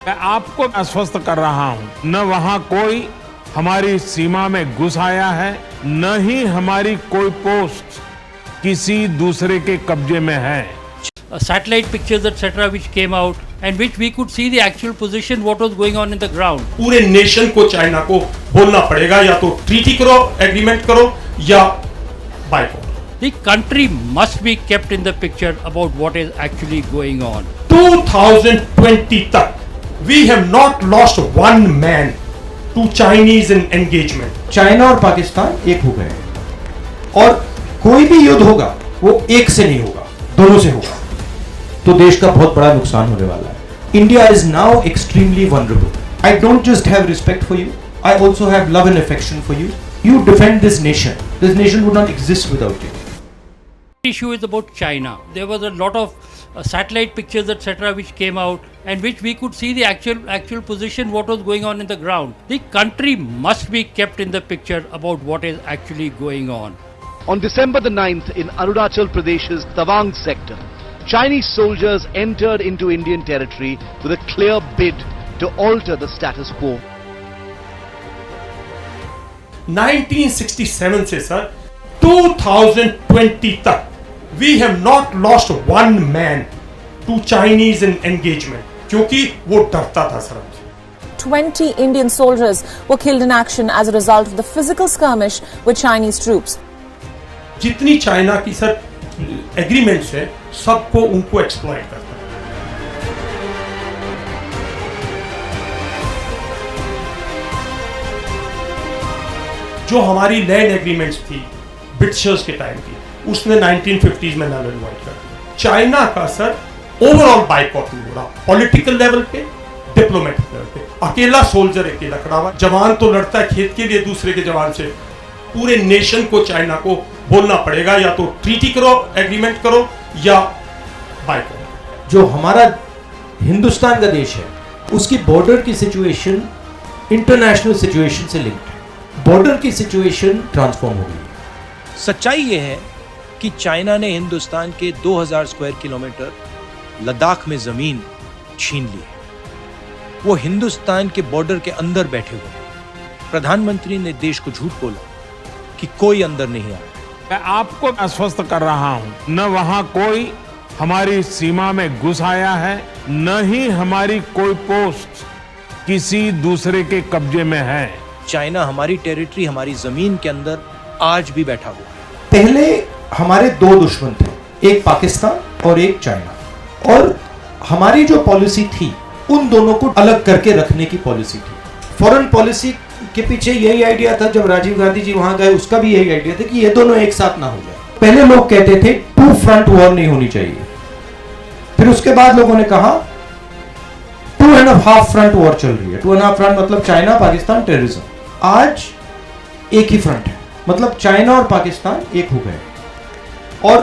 मैं आपको आश्वस्त कर रहा हूं, न वहां कोई हमारी सीमा में घुस आया है, न ही हमारी कोई पोस्ट किसी दूसरे के कब्जे में है। Satellite pictures etc. which came out and which we could see the actual position what was going on in the ground. पूरे नेशन को चाइना को बोलना पड़ेगा, या तो ट्रीटी करो, एग्रीमेंट करो, या boycott. The country must be kept in the picture about what is actually going on. 2020 तक we have not lost one man to Chinese engagement. China और पाकिस्तान एक हो गए हैं और कोई भी युद्ध होगा वो एक से नहीं होगा, दोनों से होगा, तो देश का बहुत बड़ा नुकसान होने वाला है। India is now extremely vulnerable. I don't just have respect for you, I also have love and affection for you. You defend this nation would not exist without you. Issue is about China. There was a lot of satellite pictures etc. which came out and which we could see the actual position what was going on in the ground. The country must be kept in the picture about what is actually going on. On December the 9th in Arunachal Pradesh's Tawang sector, Chinese soldiers entered into Indian territory with a clear bid to alter the status quo. 1967 से sir 2020 तक we have not lost one man to Chinese engagement, क्योंकि वो डरता था sir हमसे। 20 Indian soldiers were killed in action as a result of the physical skirmish with Chinese troops. जितनी China की sir agreements है, सबको उनको एक्सप्लॉइट करता है। जो हमारी लैंड एग्रीमेंट्स थी ब्रिटिशर्स के टाइम की, उसने 1950s में नल एंड वाइट कर दिया। चाइना का सर ओवरऑल बाइकआउट नहीं हो रहा, पॉलिटिकल लेवल पे, डिप्लोमेटिक लेवल पे। अकेला सोल्जर अकेला खड़ा हुआ, जवान तो लड़ता है खेत के लिए दूसरे के जवान से। पूरे नेशन को चाइना को बोलना पड़ेगा, या तो ट्रीटी करो, एग्रीमेंट करो, या बाइकआउट। जो हमारा हिंदुस्तान का देश है उसकी बॉर्डर की सिचुएशन इंटरनेशनल सिचुएशन से लिंक्ड है। बॉर्डर की सिचुएशन ट्रांसफॉर्म हो गई। सच्चाई ये है कि चाइना ने हिंदुस्तान के 2000 स्क्वायर किलोमीटर लद्दाख में जमीन छीन ली है। वो हिंदुस्तान के बॉर्डर के अंदर बैठे हुए हैं। प्रधानमंत्री ने देश को झूठ बोला कि कोई अंदर नहीं आया। मैं आपको आश्वस्त कर रहा हूं, न वहां कोई हमारी सीमा में घुस आया है, न ही हमारी कोई पोस्ट किसी दूसरे के कब्जे में है। चाइना हमारी टेरिटरी, हमारी जमीन के अंदर आज भी बैठा हुआ है। पहले हमारे दो दुश्मन थे, एक पाकिस्तान और एक चाइना, और हमारी जो पॉलिसी थी उन दोनों को अलग करके रखने की पॉलिसी थी। फॉरेन पॉलिसी के पीछे यही आइडिया था, जब राजीव गांधी जी वहां गए उसका भी यही आइडिया था कि ये दोनों एक साथ ना हो जाए। पहले लोग कहते थे 2 फ्रंट वॉर नहीं होनी चाहिए, फिर उसके बाद लोगों ने कहा 2.5 फ्रंट वॉर चल रही है। 2.5 फ्रंट मतलब चाइना, पाकिस्तान, टेररिज्म। आज एक ही फ्रंट है, मतलब चाइना और पाकिस्तान एक हो गए और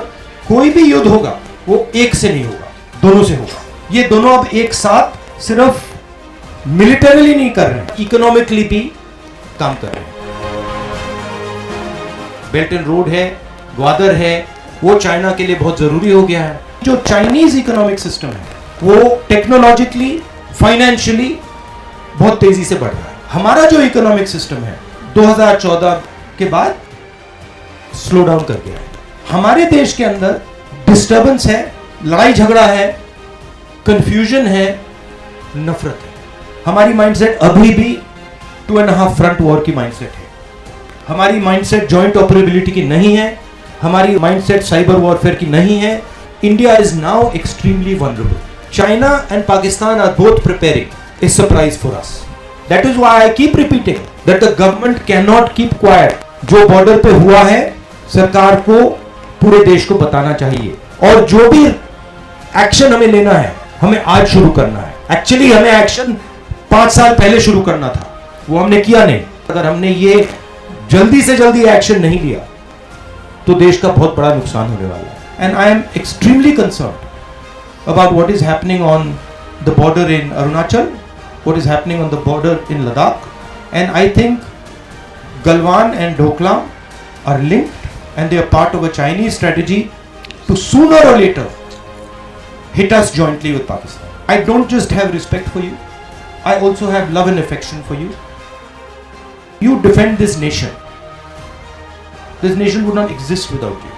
कोई भी युद्ध होगा वो एक से नहीं होगा, दोनों से होगा। ये दोनों अब एक साथ सिर्फ मिलिटरीली नहीं कर रहे हैं, इकोनॉमिकली भी काम कर रहे हैं। बेल्ट एंड रोड है, ग्वादर है, वो चाइना के लिए बहुत जरूरी हो गया है। जो चाइनीज इकोनॉमिक सिस्टम है वो टेक्नोलॉजिकली, फाइनेंशियली बहुत तेजी से बढ़ रहा है। हमारा जो इकोनॉमिक सिस्टम है 2014 के बाद स्लो डाउन कर गया है। हमारे देश के अंदर डिस्टर्बेंस है, लड़ाई झगड़ा है, कंफ्यूजन है, नफरत है। हमारी माइंडसेट अभी भी 2.5 फ्रंट वॉर की माइंडसेट है। हमारी माइंडसेट जॉइंट ऑपरेबिलिटी की नहीं है, हमारी माइंडसेट साइबर वॉरफेयर की नहीं है। India is now extremely vulnerable. China and Pakistan are both preparing a surprise for us. That is why I keep repeating that the government can not keep quiet. जो border पे हुआ है सरकार को पूरे देश को बताना चाहिए, और जो भी एक्शन हमें लेना है हमें आज शुरू करना है। एक्चुअली हमें एक्शन 5 साल पहले शुरू करना था, वो हमने किया नहीं। अगर हमने ये जल्दी से जल्दी एक्शन नहीं लिया तो देश का बहुत बड़ा नुकसान होने वाला है। And I am extremely concerned about what is happening on the border in Arunachal, what is happening on the border in Ladakh, and I think Galwan and Doklam are linked, and they are part of a Chinese strategy to sooner or later hit us jointly with Pakistan. I don't just have respect for you, I also have love and affection for you. You defend this nation. This nation would not exist without you.